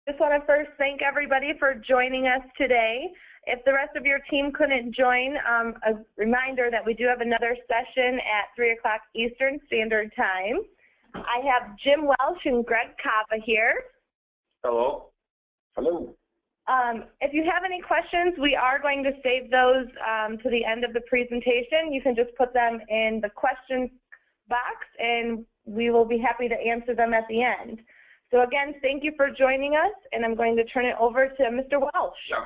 Just want to first thank everybody for joining us today. If the rest of your team couldn't join, a reminder that we do have another session at 3 o'clock Eastern Standard Time. I have Jim Welsh and Greg Cava here. Hello. Hello. If you have any questions, we are going to save those to the end of the presentation. You can just put them in the questions box, and we will be happy to answer them at the end. So again, thank you for joining us, and I'm going to turn it over to Mr. Welsh. Yeah.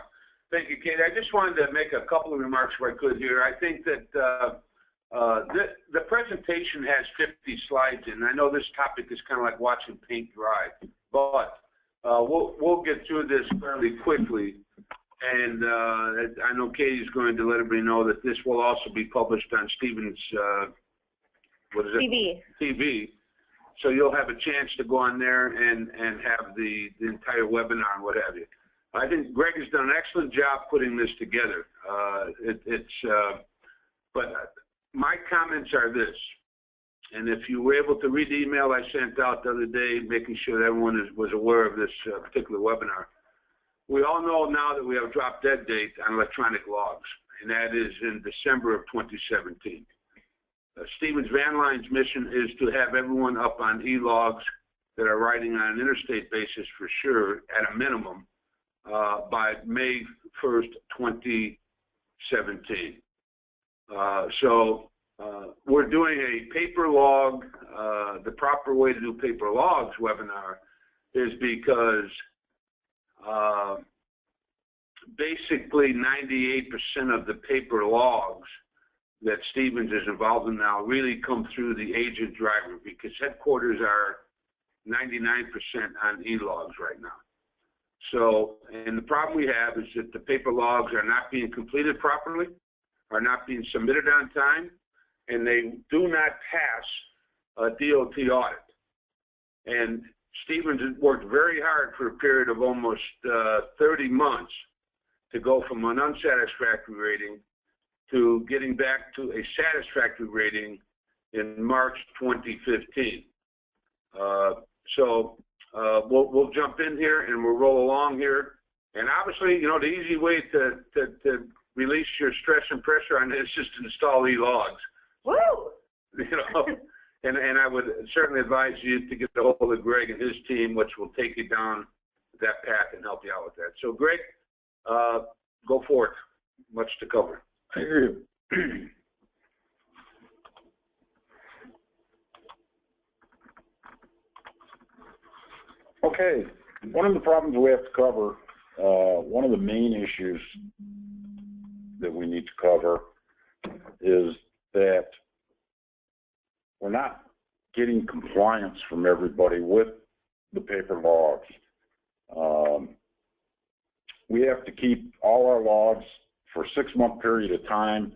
Thank you, Kate. I just wanted to make a couple of remarks if I could here. I think that the presentation has 50 slides, and I know this topic is kind of like watching paint dry, but we'll get through this fairly quickly. And I know Katie's going to let everybody know that this will also be published on Stevens, what is it? TV. So you'll have a chance to go on there and have the entire webinar and what have you. I think Greg has done an excellent job putting this together. But my comments are this, and if you were able to read the email I sent out the other day, making sure that everyone was aware of this particular webinar, we all know now that we have a drop-dead date on electronic logs, and that is in December of 2017. Stevens Van Line's mission is to have everyone up on e-logs that are riding on an interstate basis for sure, at a minimum, by May 1st, 2017. So we're doing a paper log. The proper way to do paper logs webinar is because basically 98% of the paper logs that Stevens is involved in now really come through the agent driver, because headquarters are 99% on e-logs right now. So, and the problem we have is that the paper logs are not being completed properly, are not being submitted on time, and they do not pass a DOT audit. And Stevens has worked very hard for a period of almost 30 months to go from an unsatisfactory rating to getting back to a satisfactory rating in March 2015. We'll jump in here and we'll roll along here. And obviously, you know, the easy way to release your stress and pressure on this is just to install e-logs. Woo! You know, and I would certainly advise you to get a hold of Greg and his team, which will take you down that path and help you out with that. So, Greg, go for it. Much to cover. I hear you. Okay, one of the problems we have to cover, one of the main issues that we need to cover is that we're not getting compliance from everybody with the paper logs. We have to keep all our logs for a 6-month period of time.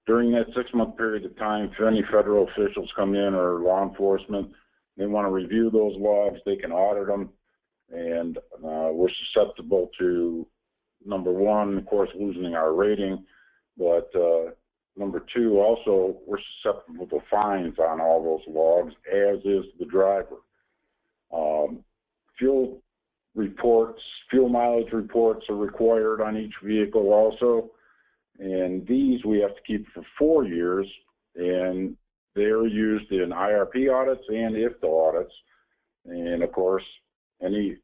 During that 6-month period of time, if any federal officials come in or law enforcement, they want to review those logs, they can audit them. And we're susceptible to, number one, of course, losing our rating, but number two, also, we're susceptible to fines on all those logs, as is the driver. Fuel reports, fuel mileage reports are required on each vehicle also, and these we have to keep for 4 years, and they're used in IRP audits and IFTA audits, and of course, any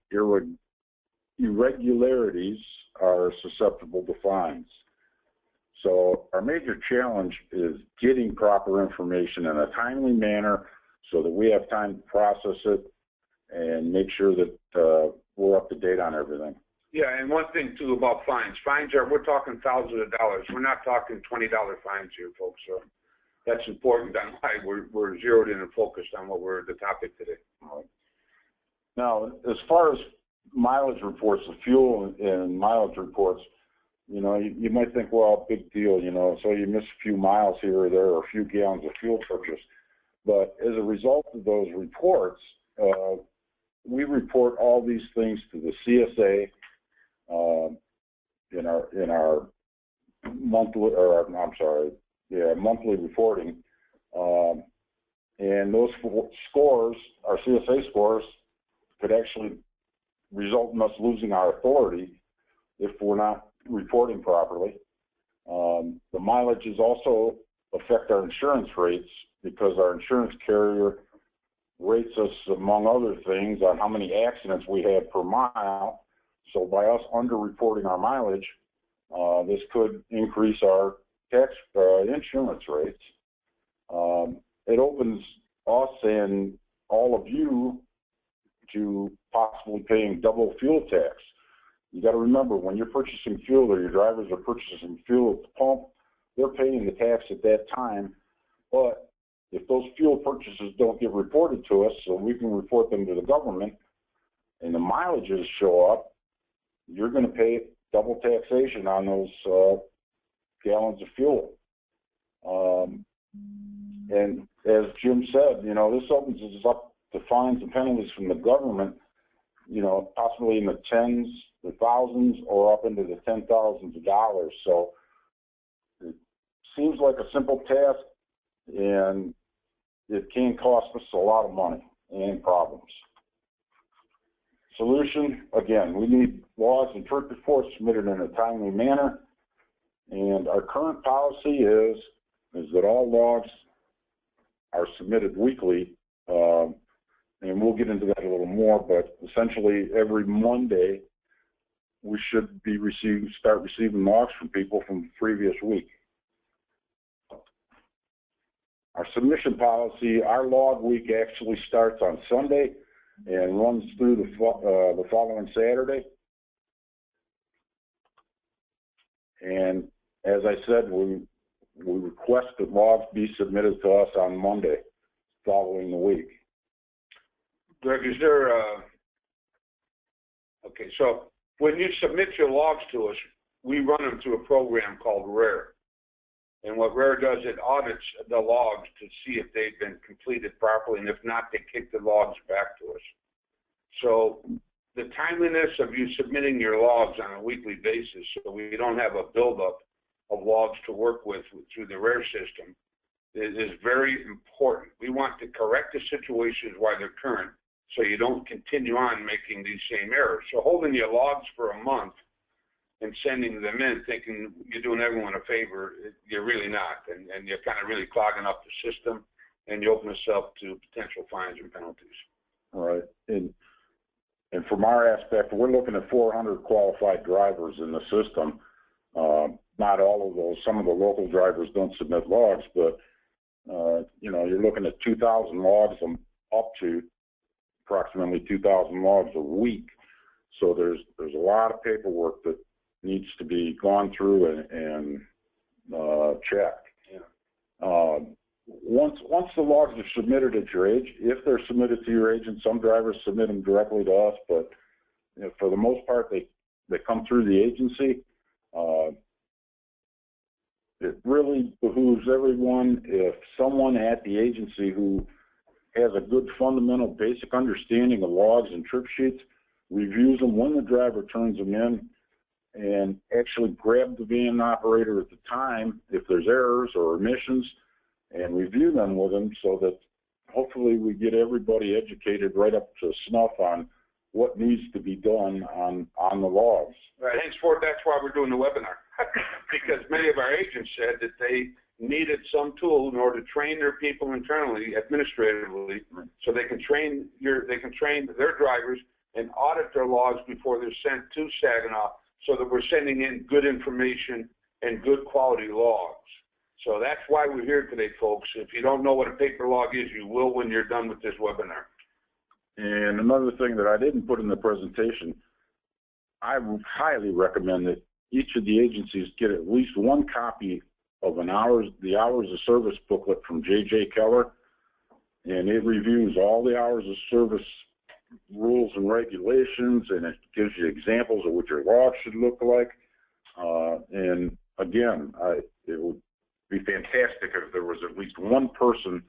irregularities are susceptible to fines. So our major challenge is getting proper information in a timely manner so that we have time to process it and make sure that we're up to date on everything. Yeah, and one thing too about fines. Fines are, we're talking thousands of dollars. We're not talking $20 fines here, folks. So that's important on why we're zeroed in and focused on the topic today. All right. Now, as far as mileage reports, the fuel and mileage reports, you know, you might think, well, big deal, you know, so you miss a few miles here or there or a few gallons of fuel purchase. But as a result of those reports, we report all these things to the CSA in our monthly, or I'm sorry, monthly reporting, and those scores, our CSA scores, could actually result in us losing our authority if we're not reporting properly. The mileages also affect our insurance rates because our insurance carrier rates us, among other things, on how many accidents we had per mile. So by us underreporting our mileage, this could increase our tax insurance rates. It opens us and all of you to possibly paying double fuel tax. You got to remember, when you're purchasing fuel or your drivers are purchasing fuel at the pump, they're paying the tax at that time. But if those fuel purchases don't get reported to us, so we can report them to the government, and the mileages show up, you're going to pay double taxation on those gallons of fuel. And as Jim said, you know, this opens us up to fines and penalties from the government, you know, possibly in the tens, the thousands, or up into the $10,000s of dollars. So it seems like a simple task, and it can cost us a lot of money and problems. Solution, again, we need laws and trip reports submitted in a timely manner, and our current policy is that all logs are submitted weekly, and we'll get into that a little more, but essentially every Monday we should start receiving logs from people from the previous week. Our submission policy, our log week actually starts on Sunday and runs through the following Saturday. And as I said, we request that logs be submitted to us on Monday following the week. Greg, is there okay, so when you submit your logs to us, we run them through a program called RARE. And what RARE does, it audits the logs to see if they've been completed properly, and if not, they kick the logs back to us. So the timeliness of you submitting your logs on a weekly basis, so we don't have a buildup of logs to work with through the RARE system, is very important. We want to correct the situations while they're current, so you don't continue on making these same errors. So holding your logs for a month and sending them in thinking you're doing everyone a favor, you're really not. And you're kind of really clogging up the system, and you open us up to potential fines and penalties. All right. And from our aspect, we're looking at 400 qualified drivers in the system. Not all of those. Some of the local drivers don't submit logs, but you know, you're looking at 2,000 logs up to approximately 2,000 logs a week. So there's a lot of paperwork that needs to be gone through and checked. Yeah. Once the logs are submitted at your age, if they're submitted to your agent, some drivers submit them directly to us, but you know, for the most part, they come through the agency. It really behooves everyone if someone at the agency who has a good fundamental basic understanding of logs and trip sheets reviews them when the driver turns them in, and actually grab the van operator at the time if there's errors or omissions and review them with them, so that hopefully we get everybody educated right up to snuff on what needs to be done on the logs. Right. Henceforth, that's why we're doing the webinar, because many of our agents said that they needed some tool in order to train their people internally, administratively, so they can train their drivers and audit their logs before they're sent to Saginaw, so that we're sending in good information and good quality logs. So that's why we're here today, folks. If you don't know what a paper log is, you will when you're done with this webinar. And another thing that I didn't put in the presentation, I would highly recommend that each of the agencies get at least one copy of the hours of service booklet from J.J. Keller, and it reviews all the hours of service rules and regulations, and it gives you examples of what your log should look like. And again, it would be fantastic if there was at least one person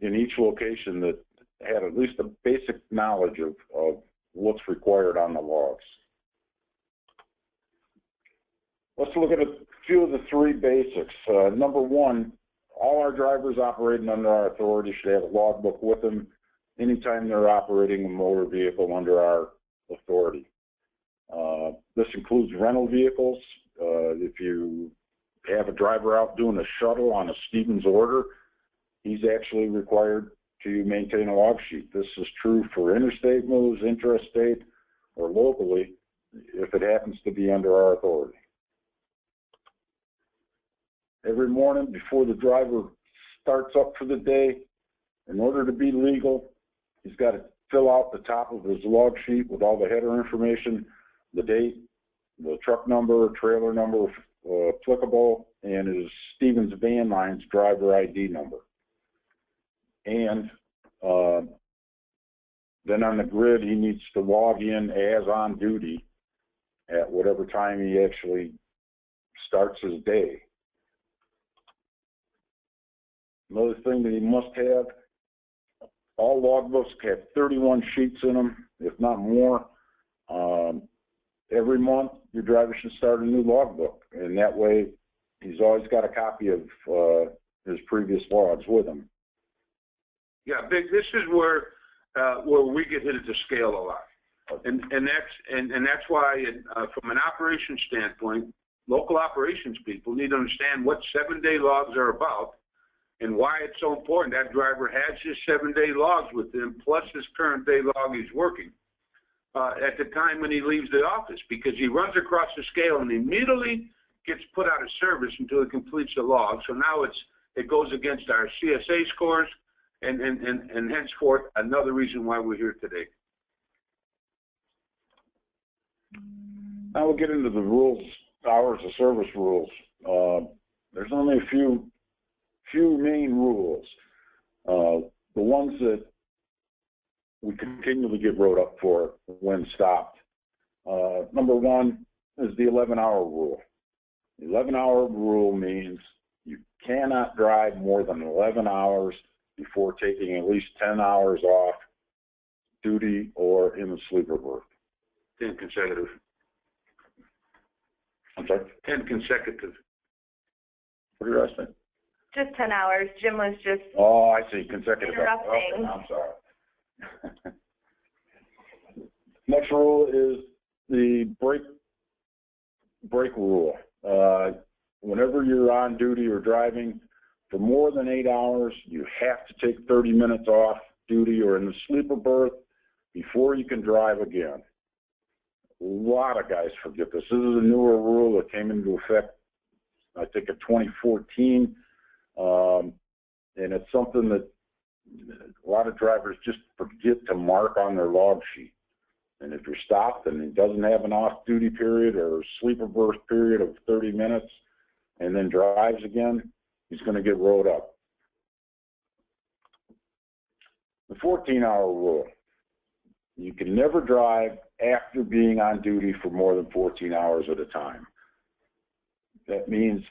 in each location that had at least a basic knowledge of what's required on the logs. Let's look at a few of the three basics. Number one, all our drivers operating under our authority should have a logbook with them anytime they're operating a motor vehicle under our authority. This includes rental vehicles. If you have a driver out doing a shuttle on a Stevens order, he's actually required to maintain a log sheet. This is true for interstate moves, intrastate, or locally, if it happens to be under our authority. Every morning before the driver starts up for the day, in order to be legal, he's got to fill out the top of his log sheet with all the header information, the date, the truck number, trailer number applicable, and his Stevens Van Lines driver ID number. And then on the grid, he needs to log in as on duty at whatever time he actually starts his day. Another thing that he must have, all logbooks have 31 sheets in them, if not more. Every month, your driver should start a new logbook, and that way he's always got a copy of his previous logs with him. Yeah, Big, this is where we get hit at the scale a lot. And that's why from an operations standpoint, local operations people need to understand what 7-day logs are about and why it's so important. That driver has his 7-day logs with him, plus his current day log he's working at the time when he leaves the office, because he runs across the scale and immediately gets put out of service until he completes the log. So now it goes against our CSA scores, and henceforth another reason why we're here today. Now we'll get into the rules, hours of service rules. There's only a few main rules. The ones that we continually get wrote up for when stopped. Number one is the 11-hour rule. The 11-hour rule means you cannot drive more than 11 hours before taking at least 10 hours off duty or in the sleeper berth. 10 consecutive. I'm sorry? 10 consecutive. What did I say? Just 10 hours. Jim was just Oh, I see. Consecutive. interrupting. Okay, I'm sorry. Next rule is the break rule. Whenever you're on duty or driving for more than 8 hours, you have to take 30 minutes off duty or in the sleeper berth before you can drive again. A lot of guys forget this. This is a newer rule that came into effect, I think, in 2014. And it's something that a lot of drivers just forget to mark on their log sheet. And if you're stopped and it doesn't have an off-duty period or sleeper berth period of 30 minutes and then drives again, he's going to get rolled up. The 14-hour rule. You can never drive after being on duty for more than 14 hours at a time. That means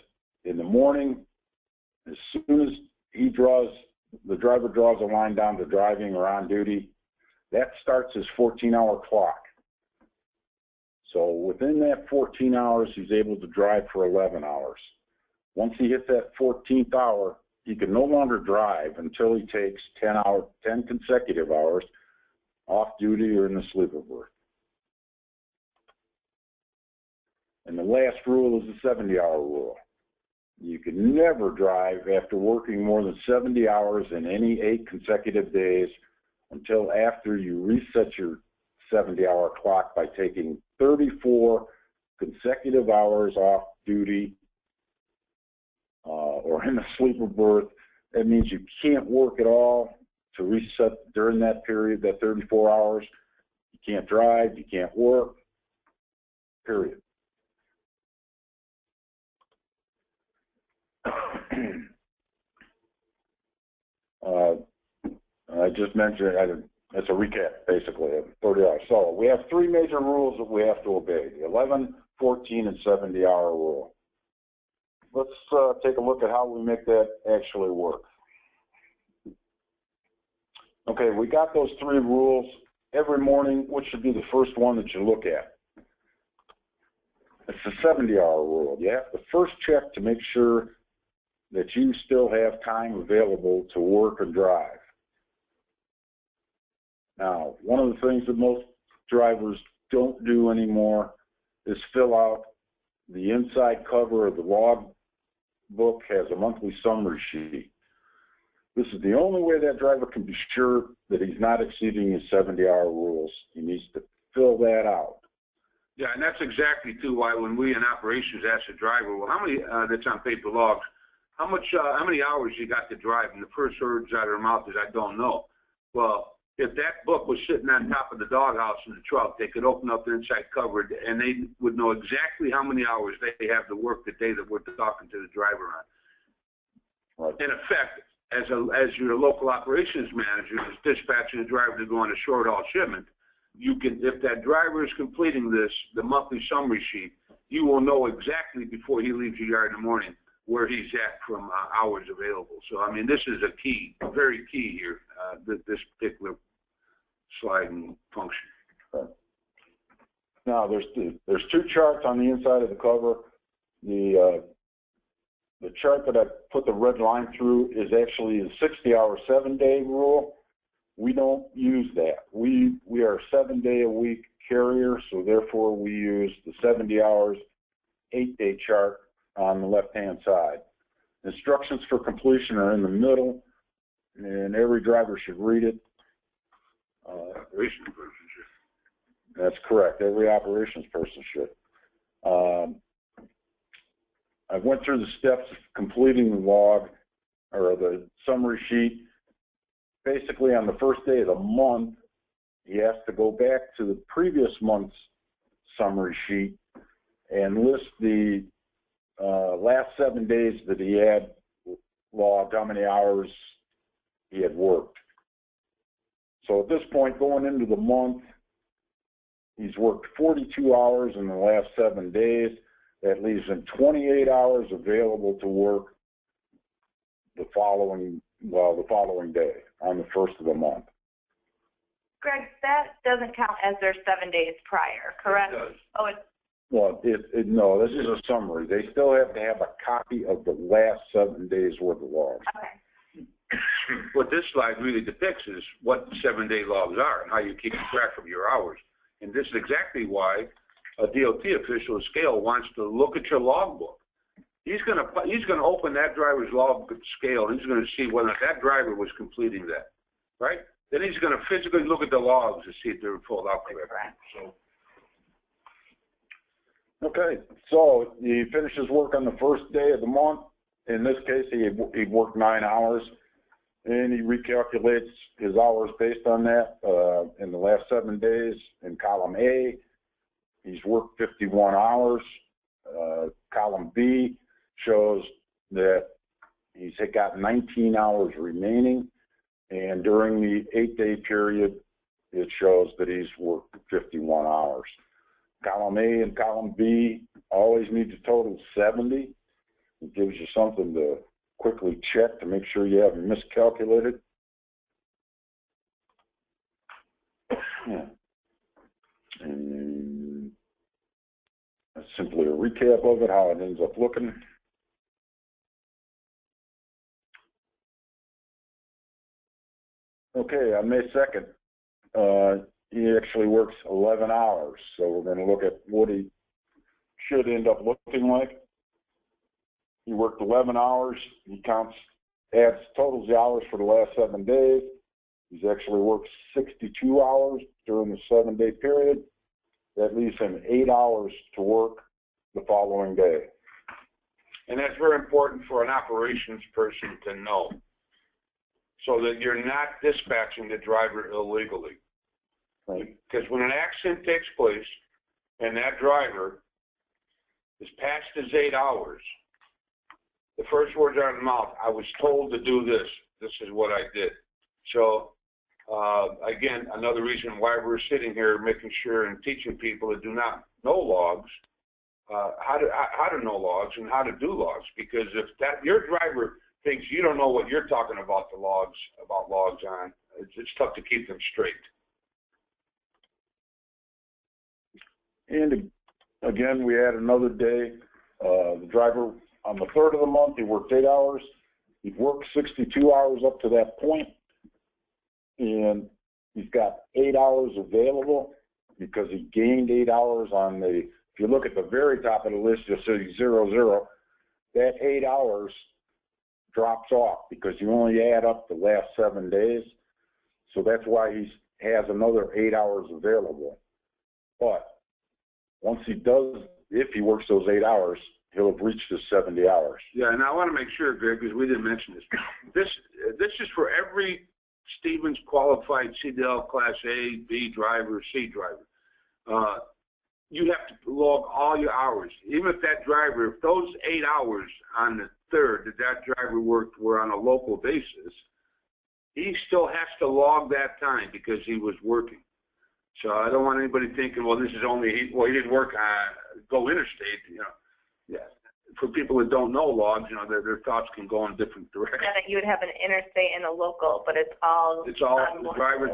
in the morning, as soon as the driver draws a line down to driving or on duty, that starts his 14-hour clock. So within that 14 hours, he's able to drive for 11 hours. Once he hits that 14th hour, he can no longer drive until he takes 10 consecutive hours off duty or in the sleeper berth. And the last rule is the 70-hour rule. You can never drive after working more than 70 hours in any 8 consecutive days until after you reset your 70-hour clock by taking 34 consecutive hours off duty or in the sleeper berth. That means you can't work at all to reset during that period, that 34 hours. You can't drive, you can't work, period. I just mentioned, it's a recap, basically, of 30 hours. So we have 3 major rules that we have to obey, the 11, 14, and 70-hour rule. Let's take a look at how we make that actually work. Okay, we got those 3 rules. Every morning, what should be the first one that you look at? It's the 70-hour rule. You have to first check to make sure that you still have time available to work and drive. Now, one of the things that most drivers don't do anymore is fill out the inside cover of the log book has a monthly summary sheet. This is the only way that driver can be sure that he's not exceeding his 70-hour rules. He needs to fill that out. Yeah, and that's exactly too why when we in operations ask the driver, well, how many that's on paper logs, how many hours you got to drive? And the first words out of their mouth is, I don't know. Well, if that book was sitting on top of the doghouse in the truck, they could open up the inside cover and they would know exactly how many hours they have to work the day that we're talking to the driver on. Right. In effect, as your local operations manager is dispatching a driver to go on a short haul shipment, you can, if that driver is completing the monthly summary sheet, you will know exactly before he leaves your yard in the morning where he's at from hours available. So, I mean, this is a key, very key here, this particular sliding function. Right. Now, there's two charts on the inside of the cover. The chart that I put the red line through is actually the 60-hour 7-day rule. We don't use that. We are a 7-day-a-week carrier, so therefore we use the 70 hours 8-day chart on the left-hand side. Instructions for completion are in the middle, and every driver should read it. Operations person should. That's correct. Every operations person should. I went through the steps of completing the log or the summary sheet. Basically, on the first day of the month, he has to go back to the previous month's summary sheet and list the last 7 days that he had logged, how many hours he had worked. So at this point, going into the month, he's worked 42 hours in the last 7 days. That leaves him 28 hours available to work the following day on the first of the month. Greg, that doesn't count as their 7 days prior, correct? It does. Oh, it's Well, no, this is a summary. They still have to have a copy of the last 7 days worth of logs. okay. What this slide really depicts is what 7-day logs are and how you keep track of your hours. And this is exactly why a DOT official at scale wants to look at your logbook. He's going to open that driver's log scale and he's going to see whether that driver was completing that, right? Then he's going to physically look at the logs to see if they're filled out correctly. So. Okay, so he finishes work on the first day of the month. In this case, he worked 9 hours, and he recalculates his hours based on that. In the last 7 days, in column A, he's worked 51 hours. Column B shows that he's got 19 hours remaining, and during the 8-day period, it shows that he's worked 51 hours. Column A and column B always need to total 70. It gives you something to quickly check to make sure you haven't miscalculated. Yeah. And that's simply a recap of it, how it ends up looking. Okay, on May 2nd, he actually works 11 hours. So we're going to look at what he should end up looking like. He worked 11 hours. He totals the hours for the last 7 days. He's actually worked 62 hours during the 7-day period. That leaves him 8 hours to work the following day. And that's very important for an operations person to know, so that you're not dispatching the driver illegally. Right. Because when an accident takes place and that driver is past his 8 hours, the first words out of the mouth, I was told to do this. This is what I did. So, again, another reason why we're sitting here making sure and teaching people that do not know logs, how to know logs and how to do logs. Because if your driver thinks you don't know what you're talking about logs on, it's tough to keep them straight. And again, we add another day. The driver, on the 3rd of the month, he worked 8 hours. He worked 62 hours up to that point, and he's got 8 hours available. because he gained 8 hours on the, if you look at the very top of the list, you'll see 00. That 8 hours drops off because you only add up the last 7 days. So that's why he has another 8 hours available. But once he does, if he works those 8 hours, he'll have reached his 70 hours. Yeah, and I want to make sure, Greg, because we didn't mention this. This is for every Stevens qualified CDL Class A, B driver, C driver. You have to log all your hours. Even if that driver, if those 8 hours on the 3rd that driver worked were on a local basis, he still has to log that time because he was working. So I don't want anybody thinking, well, this is only, he didn't work go interstate, you know. Yeah. For people that don't know logs, you know, their thoughts can go in different directions. Yeah, that you would have an interstate and a local, but it's all the drivers.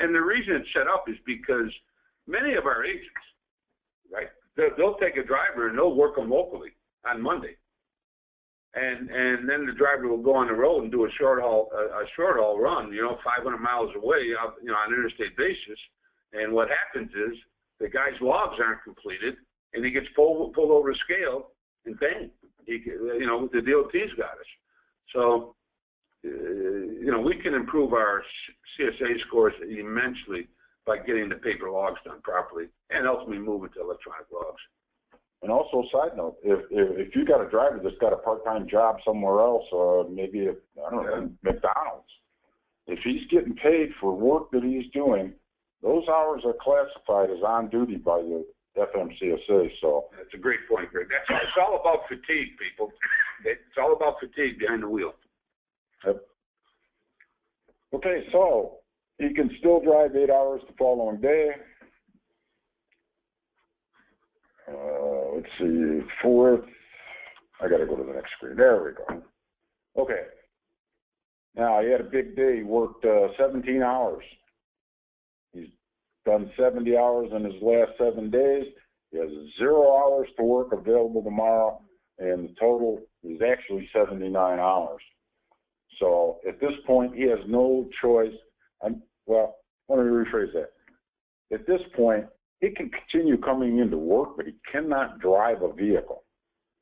And the reason it's set up is because many of our agents, right, they'll take a driver and they'll work them locally on Monday. And then the driver will go on the road and do a short haul run, you know, 500 miles away, you know, on an interstate basis. And what happens is the guy's logs aren't completed, and he gets pulled over the scale, and bang, you know, the DOT's got us. So, you know, we can improve our CSA scores immensely by getting the paper logs done properly, and ultimately move it to electronic logs. And also, side note, if you got a driver that's got a part-time job somewhere else, or maybe I don't know, McDonald's, if he's getting paid for work that he's doing, those hours are classified as on duty by the FMCSA. So that's a great point, Greg. It's all about fatigue, people. It's all about fatigue behind the wheel. Yep. Okay, so he can still drive 8 hours the following day. Let's see, 4th. I got to go to the next screen. There we go. Okay. Now, he had a big day. He worked 17 hours. He's done 70 hours in his last 7 days. He has 0 hours to work available tomorrow, and the total is actually 79 hours. So at this point, he has no choice. Well, let me rephrase that. At this point, he can continue coming into work, but he cannot drive a vehicle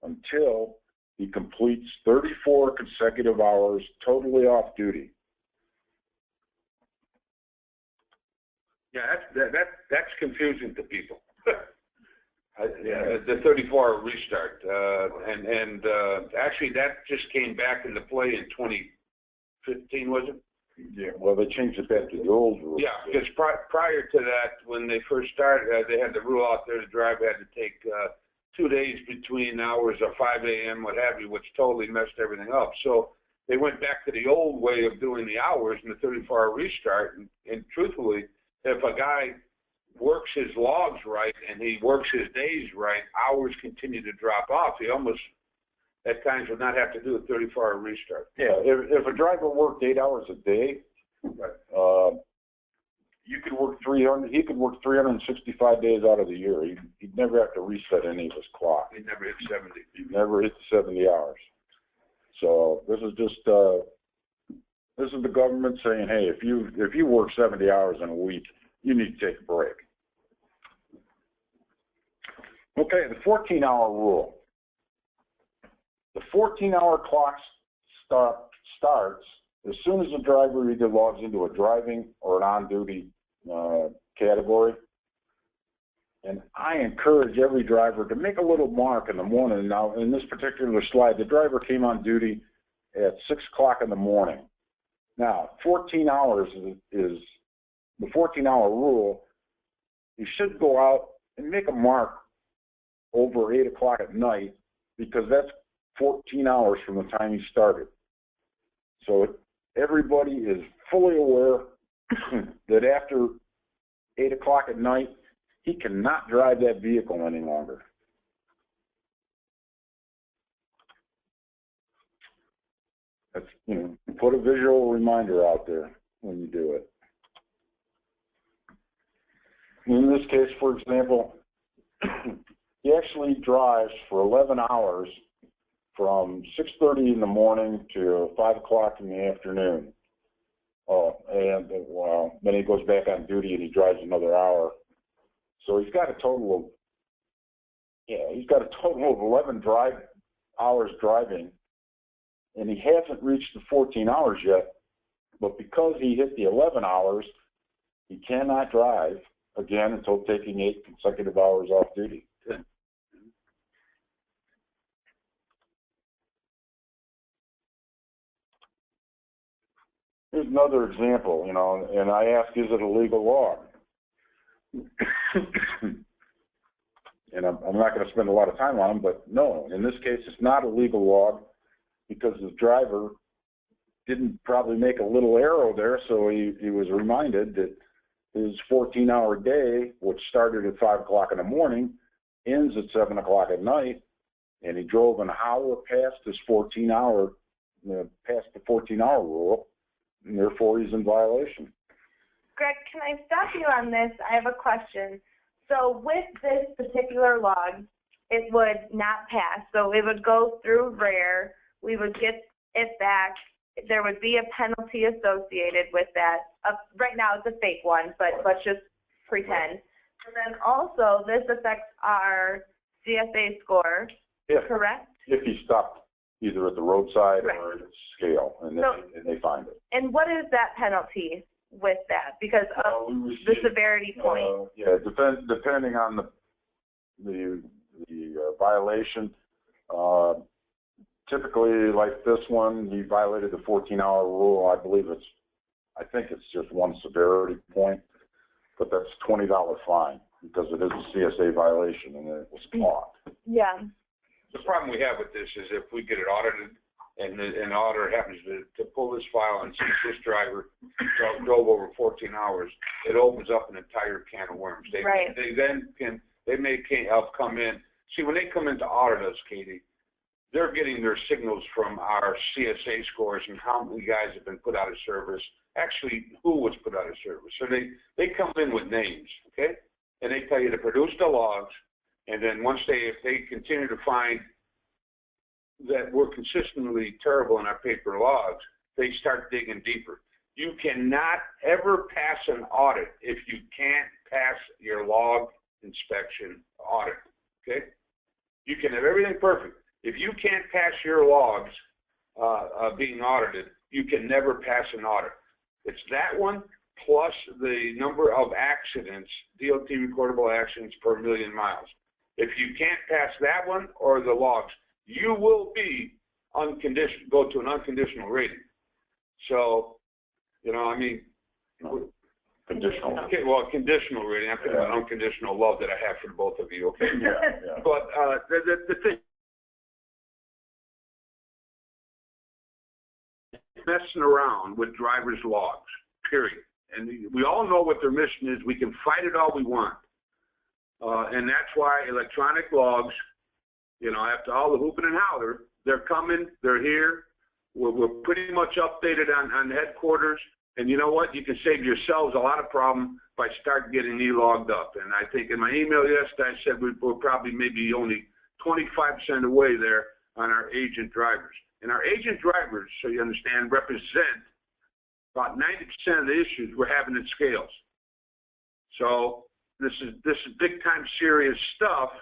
until he completes 34 consecutive hours totally off duty. Yeah, that's confusing to people. The 34-hour restart, and actually that just came back into play in 2015, was it? Yeah, well, they changed it back to the old rule. Yeah, because prior to that, when they first started, they had the rule out there the driver had to take 2 days between hours of 5 a.m., what have you, which totally messed everything up. So they went back to the old way of doing the hours and the 34-hour restart. And truthfully, if a guy works his logs right and he works his days right, hours continue to drop off. He almost at times would not have to do a 34-hour restart. Yeah, if a driver worked 8 hours a day, right. You could work 300. He could work 365 days out of the year. He'd never have to reset any of his clock. He'd never hit 70. He'd never hit the 70 hours. So this is just this is the government saying, hey, if you work 70 hours in a week, you need to take a break. Okay, the 14-hour rule. The 14-hour clock starts as soon as the driver either logs into a driving or an on-duty category. And I encourage every driver to make a little mark in the morning. Now, in this particular slide, the driver came on duty at 6 o'clock in the morning. Now, 14 hours is the 14-hour rule. You should go out and make a mark over 8 o'clock at night, because that's 14 hours from the time he started. So everybody is fully aware that after 8 o'clock at night, he cannot drive that vehicle any longer. That's, put a visual reminder out there when you do it. In this case, for example, he actually drives for 11 hours from 6:30 in the morning to 5 o'clock in the afternoon. Oh, and then he goes back on duty and he drives another hour So he's got a total of 11 hours driving, and he hasn't reached the 14 hours yet. But because he hit the 11 hours, he cannot drive again until taking 8 consecutive hours off duty. Here's another example, you know, and I ask, is it a legal log? And I'm not going to spend a lot of time on them, but no, in this case, it's not a legal log because the driver didn't probably make a little arrow there, so he was reminded that his 14-hour day, which started at 5 o'clock in the morning, ends at 7 o'clock at night, and he drove an hour past his 14-hour, past the 14-hour rule, and therefore he's in violation. Greg, can I stop you on this? I have a question. So with this particular log, it would not pass. So it would go through RARE. We would get it back. There would be a penalty associated with that. Right now it's a fake one, but let's just pretend. And then also this affects our CSA score, correct? If he stopped either at the roadside right. or at scale, and they find it. And what is that penalty with that? Because of the severity point. Yeah, depending on the violation. Typically, like this one, he violated the 14-hour rule. I think it's just one severity point, but that's a $20 fine because it is a CSA violation and it was caught. Yeah. The problem we have with this is if we get it audited and the auditor happens to pull this file and sees this driver drove over 14 hours, it opens up an entire can of worms. They may come in. See, when they come in to audit us, Katie, they're getting their signals from our CSA scores and how many guys have been put out of service, actually who was put out of service. So they come in with names, okay? And they tell you to produce the logs, and then if they continue to find that we're consistently terrible in our paper logs, they start digging deeper. You cannot ever pass an audit if you can't pass your log inspection audit, okay? You can have everything perfect. If you can't pass your logs being audited, you can never pass an audit. It's that one plus the number of accidents, DOT recordable accidents per million miles. If you can't pass that one or the logs, you will be go to an unconditional rating. So, you know, I mean, conditional. Okay, well, conditional rating. I'm thinking about unconditional love that I have for both of you. Okay. Yeah. But the thing. Messing around with driver's logs, period. And we all know what their mission is. We can fight it all we want. And that's why electronic logs, you know, after all the hooping and holler, they're coming, they're here. We're pretty much updated on headquarters. And you know what? You can save yourselves a lot of problem by start getting e-logged up. And I think in my email yesterday, I said we're probably maybe only 25% away there on our agent drivers. And our agent drivers, so you understand, represent about 90% of the issues we're having at scales. So this is big time serious stuff,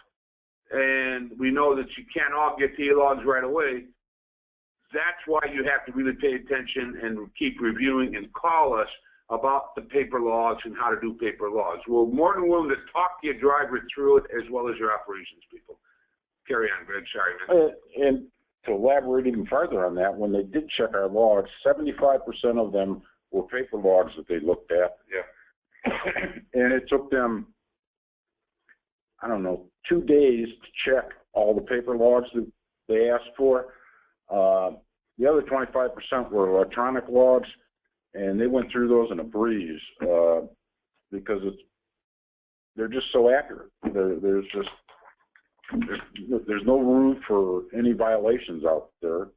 and we know that you can't all get the e-logs right away. That's why you have to really pay attention and keep reviewing and call us about the paper logs and how to do paper logs. We're more than willing to talk your driver through it as well as your operations people. Carry on, Greg. Sorry, man. And to elaborate even further on that, when they did check our logs, 75% of them were paper logs that they looked at. Yeah. And it took them, 2 days to check all the paper logs that they asked for. The other 25% were electronic logs, and they went through those in a breeze because they're just so accurate. There's no room for any violations out there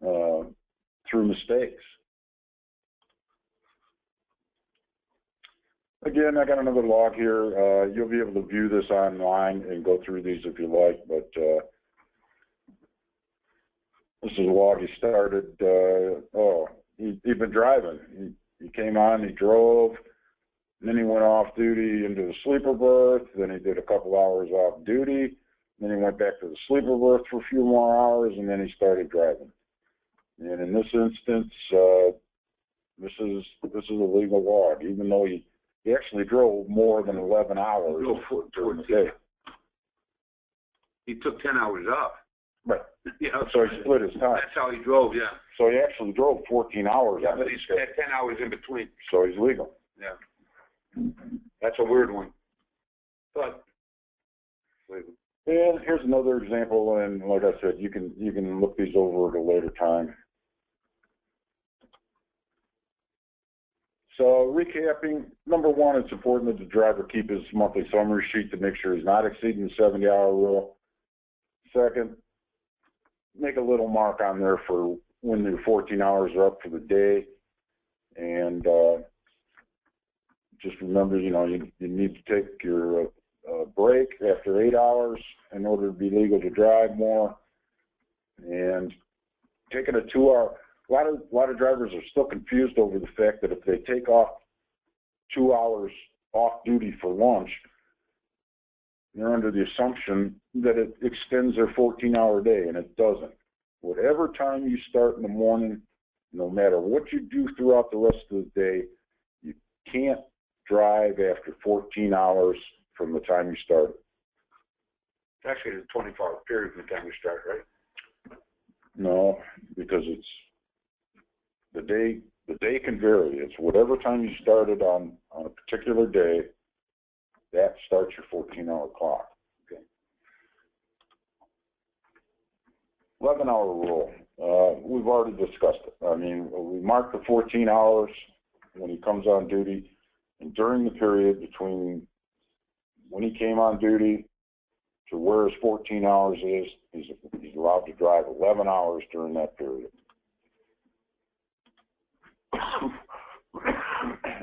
through mistakes. Again, I got another log here. You'll be able to view this online and go through these if you like, but this is a log he started. He'd been driving. He came on, he drove, And then he went off duty into the sleeper berth. Then he did a couple hours off duty. Then he went back to the sleeper berth for a few more hours, and then he started driving. And in this instance, this is a legal log, even though he actually drove more than 11 hours during the day. He took 10 hours off. Right. Yeah. So he split his time. That's how he drove, yeah. So he actually drove 14 hours. Yeah, but he's had 10 hours in between. So he's legal. Yeah. That's a weird one. But legal. And here's another example, and like I said, you can look these over at a later time. So recapping, number one, it's important that the driver keep his monthly summary sheet to make sure he's not exceeding the 70-hour rule. Second, make a little mark on there for when your 14 hours are up for the day. And just remember, you need to take your break after 8 hours in order to be legal to drive more. And taking a 2-hour, a lot of drivers are still confused over the fact that if they take off 2 hours off duty for lunch, they're under the assumption that it extends their 14-hour day, and it doesn't. Whatever time you start in the morning, no matter what you do throughout the rest of the day, you can't drive after 14 hours from the time you started. It's actually a 24-hour period from the time you start, right? No, because it's the day can vary. It's whatever time you started on a particular day, that starts your 14-hour clock. Okay. 11-hour rule. We've already discussed it. I mean, we mark the 14 hours when he comes on duty, and during the period between when he came on duty to where his 14 hours is, he's allowed to drive 11 hours during that period.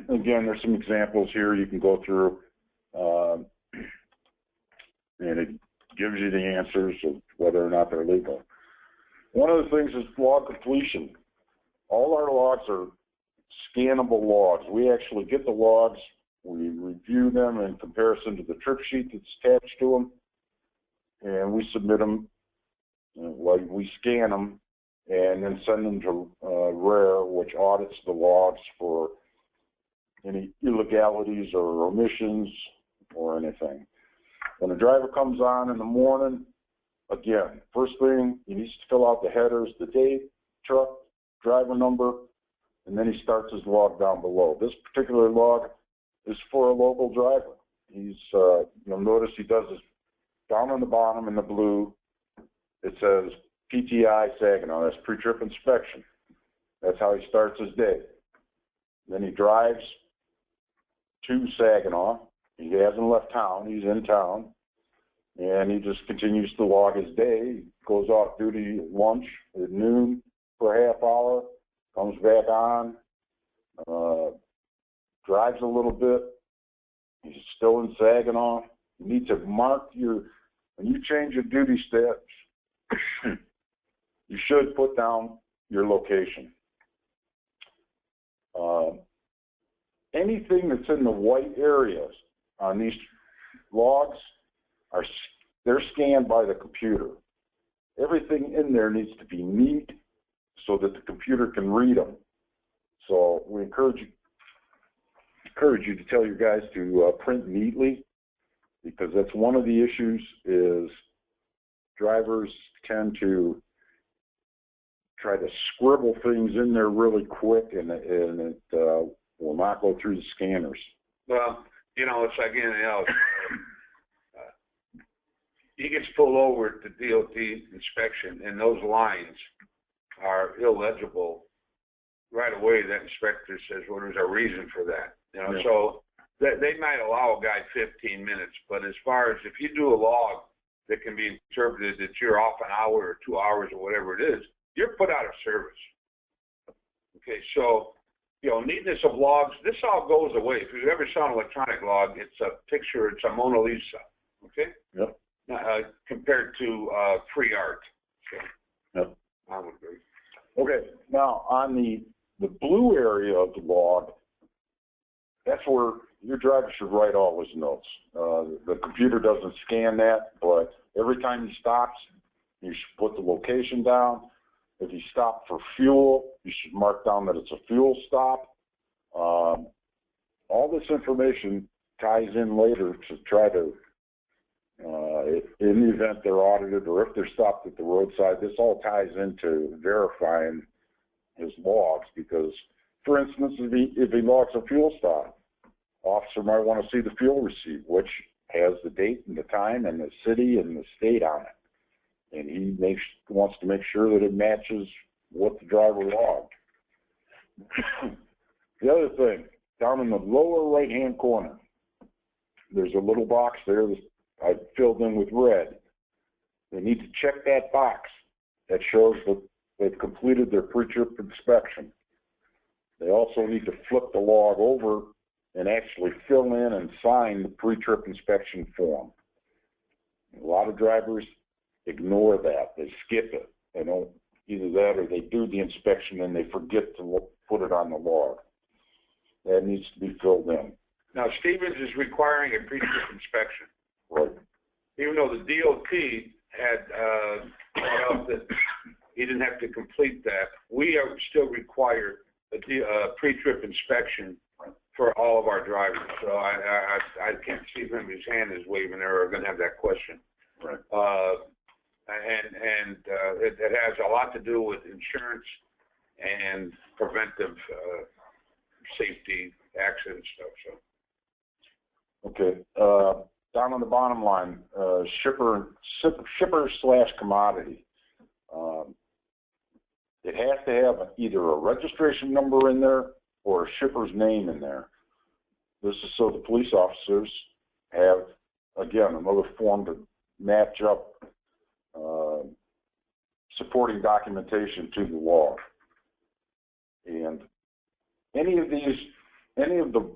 Again, there's some examples here you can go through, and it gives you the answers of whether or not they're legal. One of the things is log completion. All our logs are scannable logs. We actually get the logs, we review them in comparison to the trip sheet that's attached to them, and we submit them, we scan them, and then send them to RARE, which audits the logs for any illegalities or omissions or anything. When a driver comes on in the morning, again, first thing, he needs to fill out the headers, the date, truck, driver number, and then he starts his log down below. This particular log is for a local driver. He's, you'll notice he does this down on the bottom in the blue. It says PTI Saginaw. That's pre-trip inspection. That's how he starts his day. Then he drives to Saginaw. He hasn't left town. He's in town. And he just continues to log his day. He goes off duty at lunch at noon for a half hour, comes back on, drives a little bit. He's still in Saginaw. You need to mark when you change your duty steps, you should put down your location. Anything that's in the white areas on these logs, they're scanned by the computer. Everything in there needs to be neat so that the computer can read them. So we encourage you to tell your guys to print neatly, because that's one of the issues is drivers tend to try to scribble things in there really quick, and it will not go through the scanners. Well, it's like anything else. He gets pulled over at the DOT inspection, and those lines are illegible. Right away, that inspector says, well, there's a reason for that. Yeah. So they might allow a guy 15 minutes, but as far as if you do a log that can be interpreted that you're off an hour or 2 hours or whatever it is, you're put out of service. Okay, so, neatness of logs, this all goes away. If you ever saw an electronic log, it's a picture, it's a Mona Lisa, okay? Yep. Compared to free art. So, yep. I would agree. Okay, now on the blue area of the log, that's where your driver should write all his notes. The computer doesn't scan that, but every time he stops, you should put the location down. If he stopped for fuel, you should mark down that it's a fuel stop. All this information ties in later to try to, in the event they're audited or if they're stopped at the roadside, this all ties into verifying his logs because, for instance, if he logs a fuel stop, officer might want to see the fuel receipt, which has the date and the time and the city and the state on it. And he wants to make sure that it matches what the driver logged. The other thing, down in the lower right-hand corner, there's a little box there that I filled in with red. They need to check that box. That shows that they've completed their pre-trip inspection. They also need to flip the log over and actually fill in and sign the pre-trip inspection form. A lot of drivers ignore that. They skip it. They don't, either that or they do the inspection and they forget to put it on the log. That needs to be filled in. Now, Stevens is requiring a pre-trip inspection. Right. Even though the DOT had brought up that he didn't have to complete that, we are still required a pre-trip inspection for all of our drivers. So I can't see him, his hand is waving there, or going to have that question. Right. It has a lot to do with insurance and preventive safety accident stuff. So. Okay. Down on the bottom line, shipper/commodity. It has to have either a registration number in there or a shipper's name in there. This is so the police officers have, again, another form to match up supporting documentation to the log. And any of the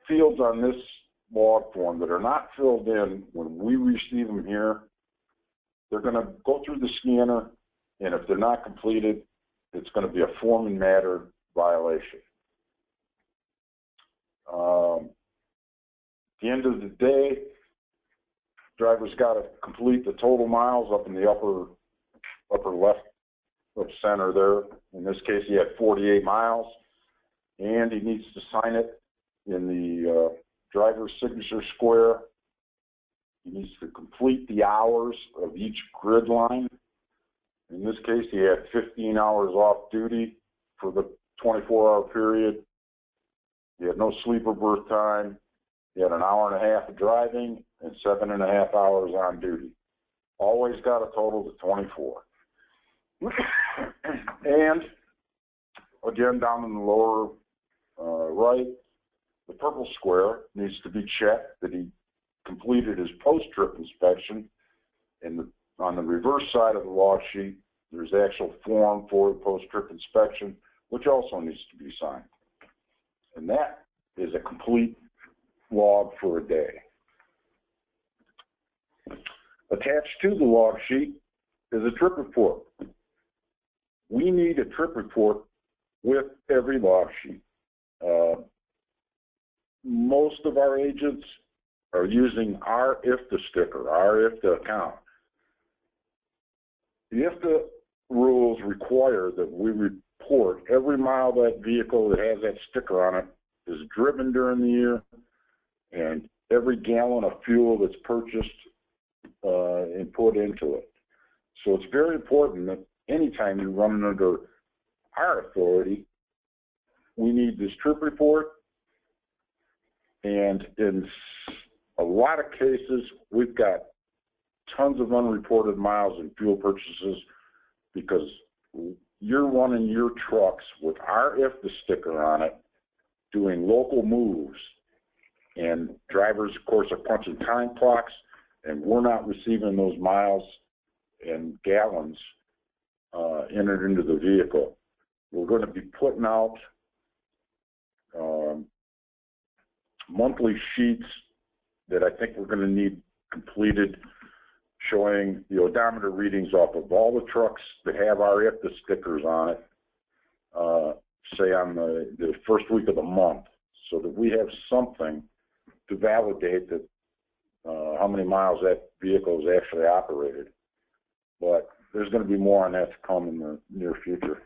fields on this log form that are not filled in when we receive them here, they're going to go through the scanner, and if they're not completed, it's going to be a form and matter violation. At the end of the day, driver's got to complete the total miles up in the upper left of center there. In this case, he had 48 miles, and he needs to sign it in the driver's signature square. He needs to complete the hours of each grid line. In this case, he had 15 hours off duty for the 24-hour period. He had no sleep or berth time. He had an hour and a half of driving and 7.5 hours on duty. Always got a total of 24. And again, down in the lower right, the purple square needs to be checked that he completed his post-trip inspection. And on the reverse side of the log sheet, there's the actual form for the post-trip inspection, which also needs to be signed. And that is a complete log for a day. Attached to the log sheet is a trip report. We need a trip report with every log sheet. Most of our agents are using our IFTA sticker, our IFTA account. The IFTA rules require that we report every mile that vehicle that has that sticker on it is driven during the year, and every gallon of fuel that's purchased and put into it. So it's very important that anytime you run under our authority, we need this trip report. And in a lot of cases, we've got tons of unreported miles and fuel purchases because you're running your trucks with our IFTA sticker on it, doing local moves. And drivers, of course, are punching time clocks, and we're not receiving those miles and gallons entered into the vehicle. We're going to be putting out monthly sheets that I think we're going to need completed, showing the odometer readings off of all the trucks that have our IFTA stickers on it, say on the first week of the month. so that we have something to validate that how many miles that vehicle is actually operated. But there's going to be more on that to come in the near future.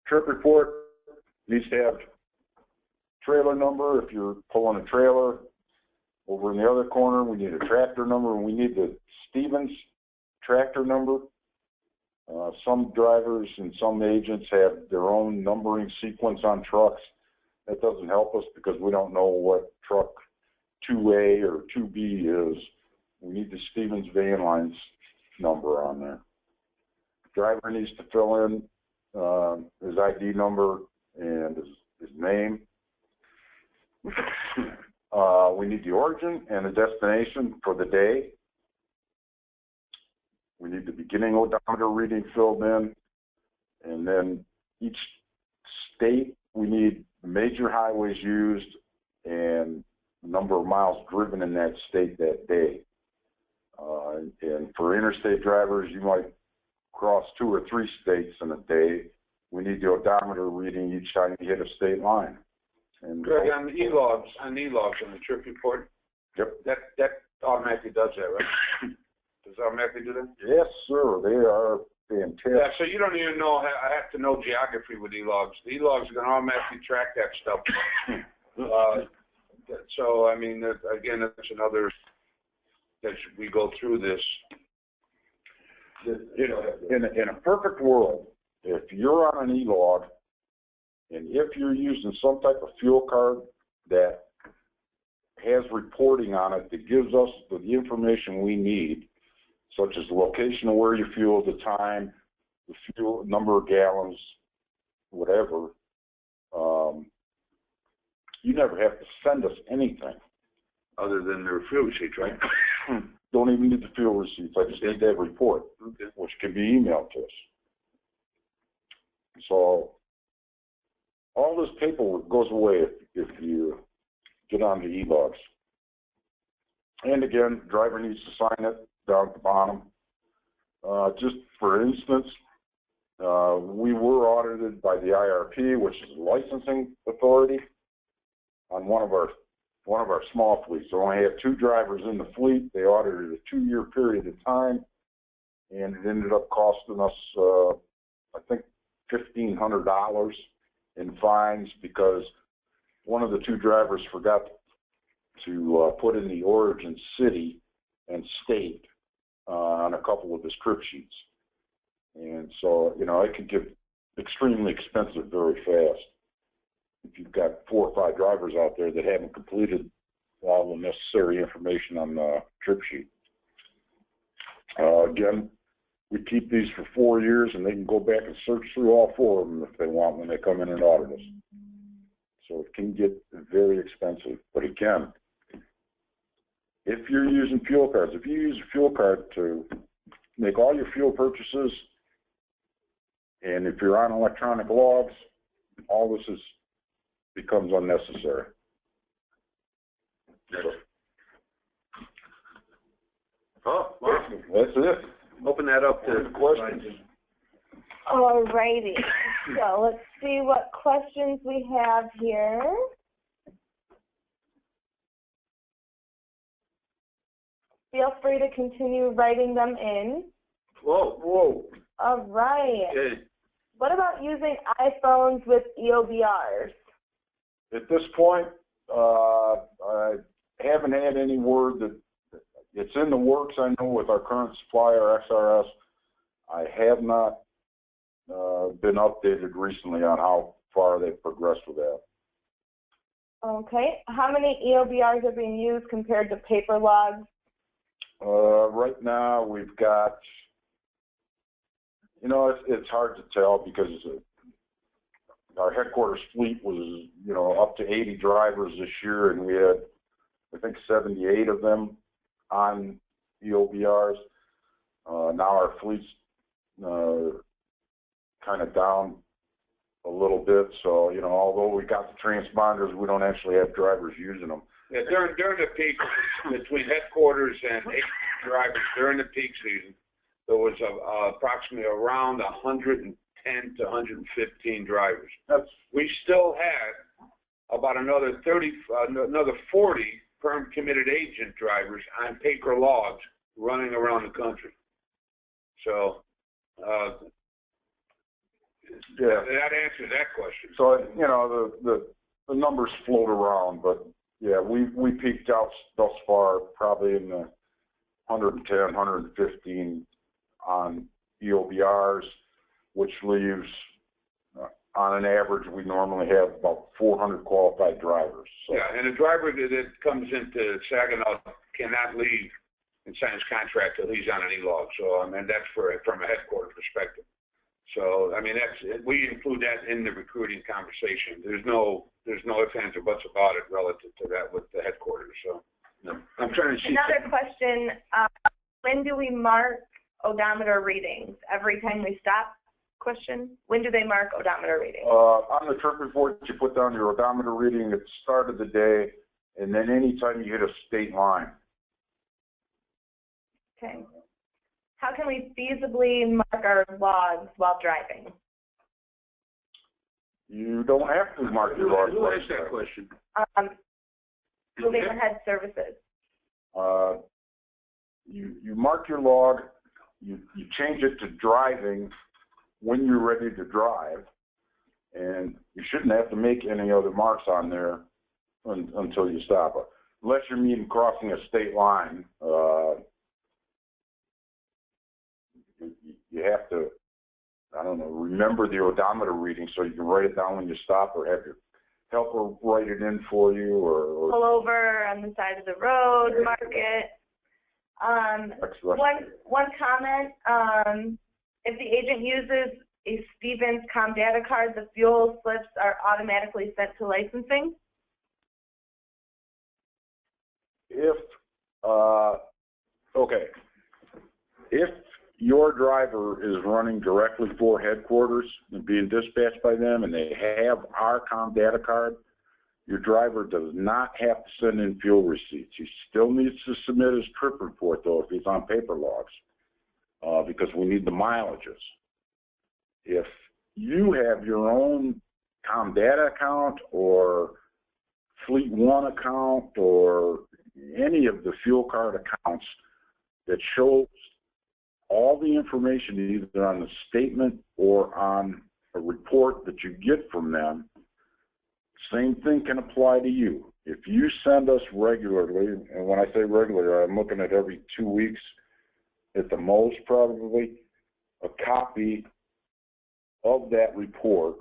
Trip report needs to have trailer number. If you're pulling a trailer, over in the other corner, we need a tractor number, and we need the Stevens tractor number. Some drivers and some agents have their own numbering sequence on trucks. That doesn't help us because we don't know what truck 2A or 2B is. We need the Stevens van lines number on there. Driver needs to fill in his ID number and his name. We need the origin and the destination for the day. We need the beginning odometer reading filled in. And then each state, we need the major highways used and the number of miles driven in that state that day. And for interstate drivers, you might cross 2 or 3 states in a day. We need the odometer reading each time you hit a state line. And Greg, on the e-logs, on the trip report, yep. that automatically does that, right? Does it automatically do that? Yes, sir. They are fantastic. Yeah, so you don't even know, I have to know geography with e-logs. The e-logs are going to automatically track that stuff. So, I mean, again, that's another, that we go through this. In a perfect world, if you're on an e-log, and if you're using some type of fuel card that has reporting on it that gives us the information we need, such as the location of where you fueled, the time, the fuel, number of gallons, whatever, you never have to send us anything. Other than their fuel receipts, right? Don't even need the fuel receipts. I just need that report, which can be emailed to us. So all this paperwork goes away if you get on the e-logs. And again, the driver needs to sign it down at the bottom. Just for instance, we were audited by the IRP, which is the licensing authority, on one of our small fleets. So we only had 2 drivers in the fleet. They audited a 2-year period of time, and it ended up costing us, I think, $1,500 in fines because one of the 2 drivers forgot to put in the origin city and state on a couple of his trip sheets. And so, it could get extremely expensive very fast if you've got 4 or 5 drivers out there that haven't completed all the necessary information on the trip sheet. Again, we keep these for 4 years, and they can go back and search through all 4 of them if they want when they come in and audit us. So it can get very expensive. But again, if you're using fuel cards, if you use a fuel card to make all your fuel purchases, and if you're on electronic logs, all this becomes unnecessary. So, Oh, wow. that's it. Open that up to questions. All righty. So let's see what questions we have here. Feel free to continue writing them in. Whoa. All right. Okay. What about using iPhones with EOBRs? At this point, I haven't had any word that it's in the works. I know with our current supplier, XRS, I have not been updated recently on how far they've progressed with that. Okay. How many EOBRs are being used compared to paper logs? Right now, we've got, it's hard to tell because our headquarters fleet was, up to 80 drivers this year, and we had, I think, 78 of them on EOBRs. Now our fleet's kind of down a little bit, so, although we got the transponders, we don't actually have drivers using them. Yeah, during the peak, between headquarters and 80 drivers during the peak season, there was approximately around 110 110 to 115 drivers. That's, We still had about another 40 firm committed agent drivers on paper logs running around the country. So, yeah. that answers that question. So, you know, the numbers float around, but yeah, we peaked out thus far probably in the 110, 115 on EOBRs, which leaves, on an average, we normally have about 400 qualified drivers. So. Yeah, and a driver that comes into Saginaw cannot leave and sign his contract till he's on an E-log. So, I mean, that's from a headquarters perspective. So, I mean, we include that in the recruiting conversation. There's no ifs, ands, or buts about it relative to that with the headquarters. So, I'm trying to see. Another question, when do we mark odometer readings? Every time we stop? Question. When do they mark odometer readings? On the trip report, you put down your odometer reading at the start of the day, and then anytime you hit a state line. Okay. How can we feasibly mark our logs while driving? You don't have to mark your logs. Who asked that question? Moving ahead services. You mark your log, you change it to driving when you're ready to drive, and you shouldn't have to make any other marks on there until you stop. Unless you're meaning crossing a state line, you have to, I don't know, remember the odometer reading so you can write it down when you stop, or have your helper write it in for you, or pull over on the side of the road, mark it. One comment, if the agent uses a Stevens ComData card, the fuel slips are automatically sent to licensing. If your driver is running directly for headquarters and being dispatched by them, and they have our ComData card, your driver does not have to send in fuel receipts. He still needs to submit his trip report, though, if he's on paper logs, because we need the mileages. If you have your own ComData account or Fleet One account or any of the fuel card accounts that shows all the information either on the statement or on a report that you get from them, same thing can apply to you. If you send us regularly, and when I say regular, I'm looking at every 2 weeks at the most probably, a copy of that report,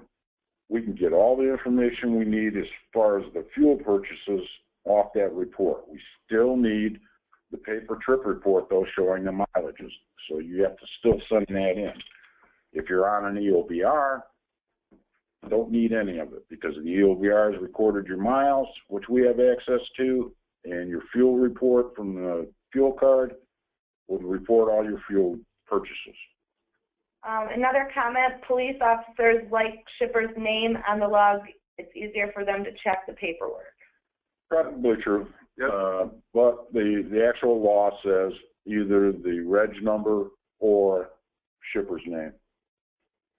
we can get all the information we need as far as the fuel purchases off that report. We still need the paper trip report, though, showing the mileages. So you have to still send that in. If you're on an EOBR, don't need any of it, because the EOBR has recorded your miles, which we have access to, and your fuel report from the fuel card will report all your fuel purchases. Another comment, police officers like shipper's name on the log. It's easier for them to check the paperwork. Probably true. Yep. But the actual law says either the reg number or shipper's name.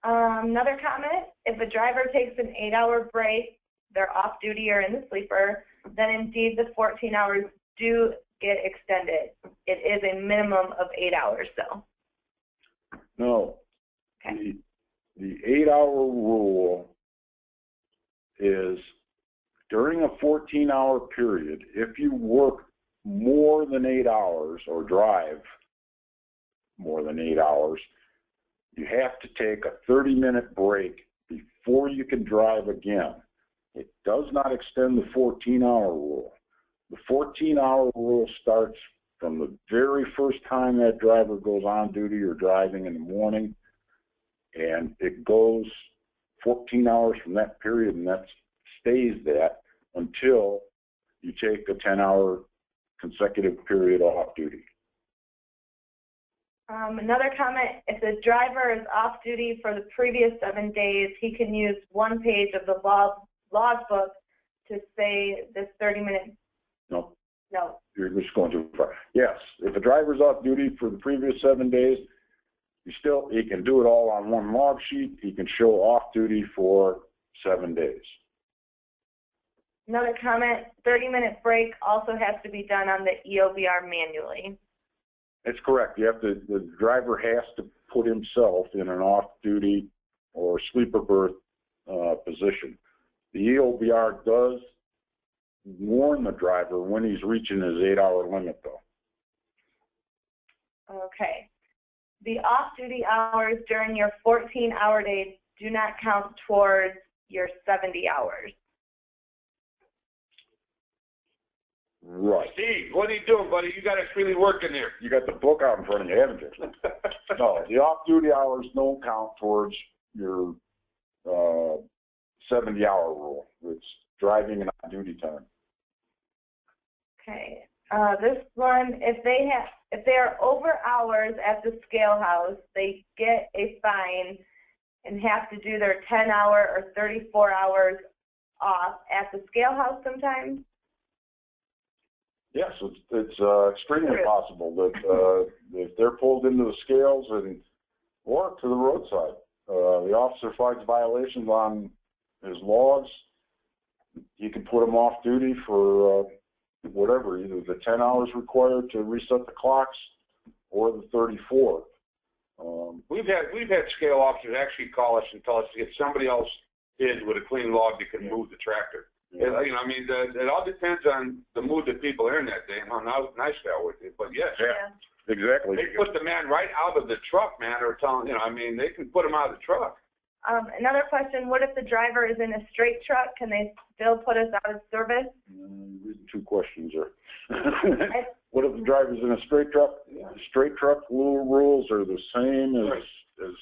Another comment, if a driver takes an 8-hour break, they're off duty or in the sleeper, then indeed the 14 hours do get extended. It is a minimum of 8 hours, though. No. Okay. The 8-hour rule is during a 14-hour period, if you work more than 8 hours or drive more than 8 hours, you have to take a 30-minute break before you can drive again. It does not extend the 14-hour rule. The 14-hour rule starts from the very first time that driver goes on duty or driving in the morning, and it goes 14 hours from that period, and that stays that until you take a 10-hour consecutive period off duty. Another comment, if the driver is off duty for the previous 7 days, he can use one page of the log book to say this 30-minute. No. No. You're just going too far. Yes, if a driver's off duty for the previous 7 days, He can do it all on one log sheet. He can show off duty for 7 days. Another comment, 30-minute break also has to be done on the EOBR manually. That's correct. The driver has to put himself in an off-duty or sleeper berth position. The EOBR does warn the driver when he's reaching his 8-hour limit, though. Okay. The off-duty hours during your 14-hour day do not count towards your 70 hours. Right. Steve, what are you doing, buddy? You got us really working there. You got the book out in front of you, haven't you? No, the off-duty hours don't count towards your 70-hour rule. It's driving and on-duty time. Okay. This one, if they are over hours at the scale house, they get a fine and have to do their 10-hour or 34 hours off at the scale house sometimes. Yes, it's extremely possible that if they're pulled into the scales or to the roadside, the officer finds violations on his logs, he can put them off duty for whatever, either the 10 hours required to reset the clocks or the 34. We've had scale officers actually call us and tell us to get somebody else in with a clean log that can move the tractor. Yeah. It all depends on the mood that people are in that day and how nice they are with it. But yes, Yeah. Exactly. they put the man right out of the truck, man, or they can put him out of the truck. Another question, what if the driver is in a straight truck? Can they still put us out of service? Two questions there. What if the driver's in a straight truck? Straight truck rules are the same as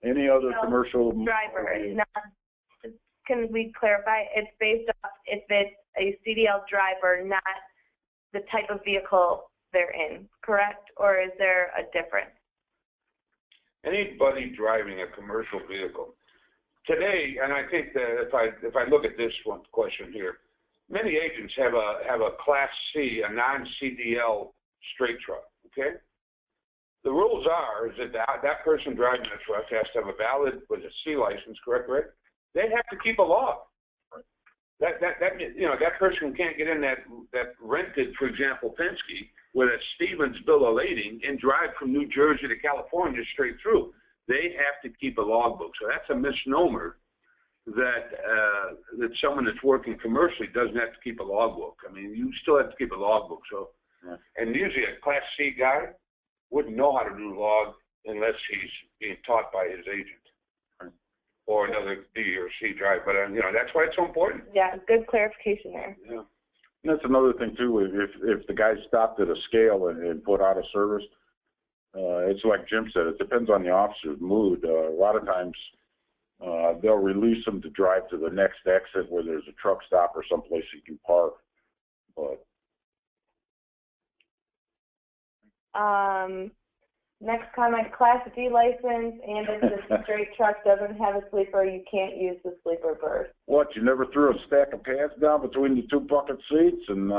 any other commercial driver. Can we clarify? It's based off if it's a CDL driver, not the type of vehicle they're in, correct? Or is there a difference? Anybody driving a commercial vehicle today, and I think that if I look at this one question here, many agents have a Class C, a non-CDL straight truck. Okay, the rules are is that person driving the truck has to have a valid C license, correct? Right? They have to keep a log. That person can't get in that rented, for example, Penske with a Stevens bill of lading and drive from New Jersey to California straight through. They have to keep a logbook. So that's a misnomer that someone that's working commercially doesn't have to keep a logbook. I mean, you still have to keep a logbook. So, and usually a Class C guy wouldn't know how to do log unless he's being taught by his agent or another B or C driver. But that's why it's so important. Yeah, good clarification there. Yeah. And that's another thing too. If the guy stopped at a scale and put out of service, it's like Jim said. It depends on the officer's mood. A lot of times they'll release him to drive to the next exit where there's a truck stop or someplace he can park. But next comment, Class D license, and if the straight truck doesn't have a sleeper, you can't use the sleeper berth. What, you never threw a stack of pants down between the two bucket seats and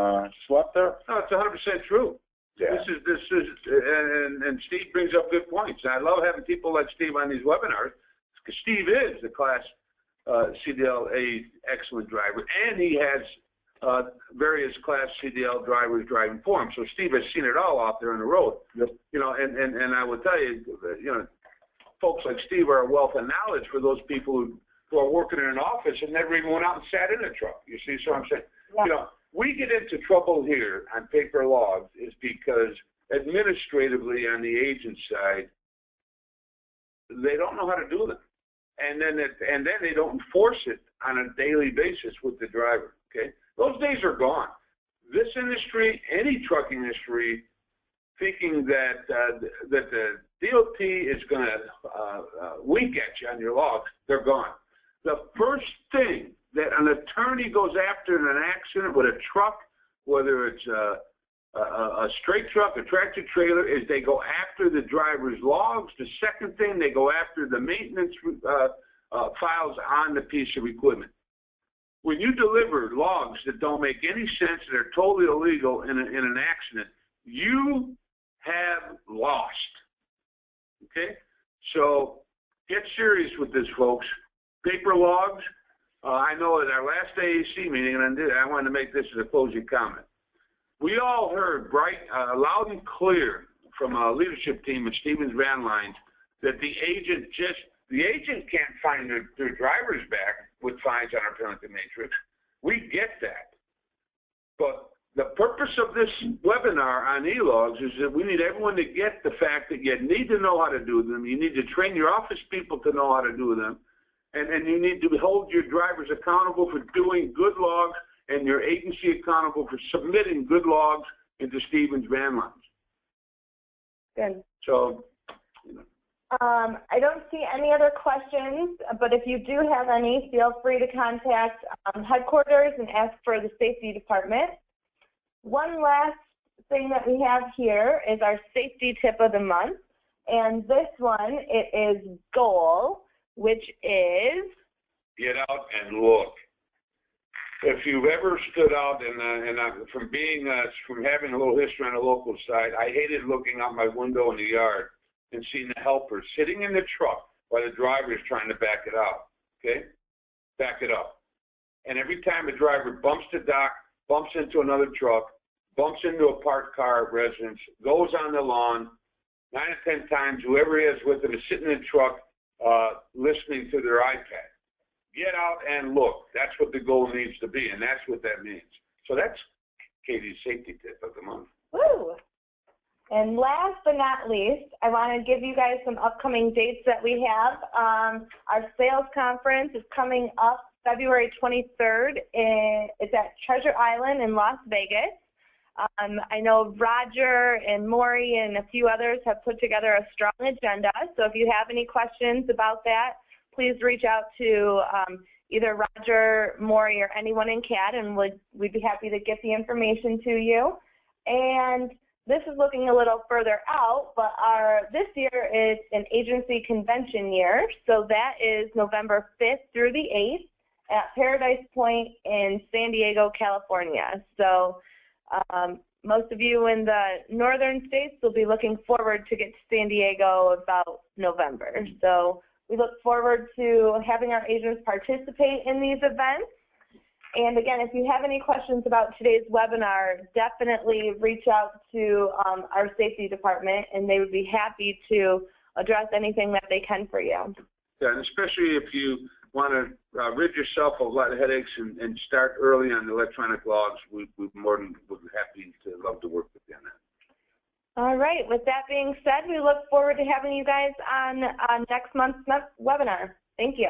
slept there? No, it's 100% true. Yeah. This is, and Steve brings up good points. And I love having people like Steve on these webinars because Steve is the Class CDL-A excellent driver, and he has various Class CDL drivers driving for him. So Steve has seen it all out there on the road. Yep. And I will tell you, folks like Steve are a wealth of knowledge for those people who are working in an office and never even went out and sat in a truck. You see, so I'm saying, Yeah. We get into trouble here on paper logs is because administratively on the agent side, they don't know how to do them, and then they don't enforce it on a daily basis with the driver. Okay, those days are gone. This industry, any trucking industry, thinking that the DOT is going to wink at you on your logs, they're gone. The first thing that an attorney goes after in an accident with a truck, whether it's a straight truck, a tractor trailer, is they go after the driver's logs. The second thing, they go after the maintenance files on the piece of equipment. When you deliver logs that don't make any sense, that are totally illegal in an accident, you have lost. Okay? So get serious with this, folks. Paper logs, I know at our last AAC meeting, and I wanted to make this as a closing comment. We all heard loud and clear from a leadership team at Stevens Van Lines that the agent can't find their drivers back with fines on our penalty matrix. We get that. But the purpose of this webinar on e-logs is that we need everyone to get the fact that you need to know how to do them. You need to train your office people to know how to do them. And you need to hold your drivers accountable for doing good logs and your agency accountable for submitting good logs into Stevens Van Lines. Good. So, I don't see any other questions, but if you do have any, feel free to contact headquarters and ask for the safety department. One last thing that we have here is our safety tip of the month, and this one, it is GOAL, which is get out and look. If you've ever stood out from having a little history on the local side, I hated looking out my window in the yard and seeing the helpers sitting in the truck while the driver is trying to back it out. Okay, back it up. And every time a driver bumps the dock, bumps into another truck, bumps into a parked car residence, goes on the lawn, 9 or 10 times, whoever is with it is sitting in the truck listening to their iPad. Get out and look. That's what the goal needs to be, and that's what that means. So that's Katie's safety tip of the month. Woo! And last but not least, I want to give you guys some upcoming dates that we have. Our sales conference is coming up February 23rd. It's at Treasure Island in Las Vegas. I know Roger and Maury and a few others have put together a strong agenda. So if you have any questions about that, please reach out to either Roger, Maury, or anyone in CAD, and we'd be happy to get the information to you. And this is looking a little further out, but this year is an agency convention year. So that is November 5th through the 8th at Paradise Point in San Diego, California. So most of you in the northern states will be looking forward to get to San Diego about November. So we look forward to having our agents participate in these events. And again, if you have any questions about today's webinar, definitely reach out to our safety department, and they would be happy to address anything that they can for you. Yeah, and especially if you want to rid yourself of a lot of headaches and start early on the electronic logs, we'd be happy to love to work with you on that. All right. With that being said, we look forward to having you guys on next month's webinar. Thank you.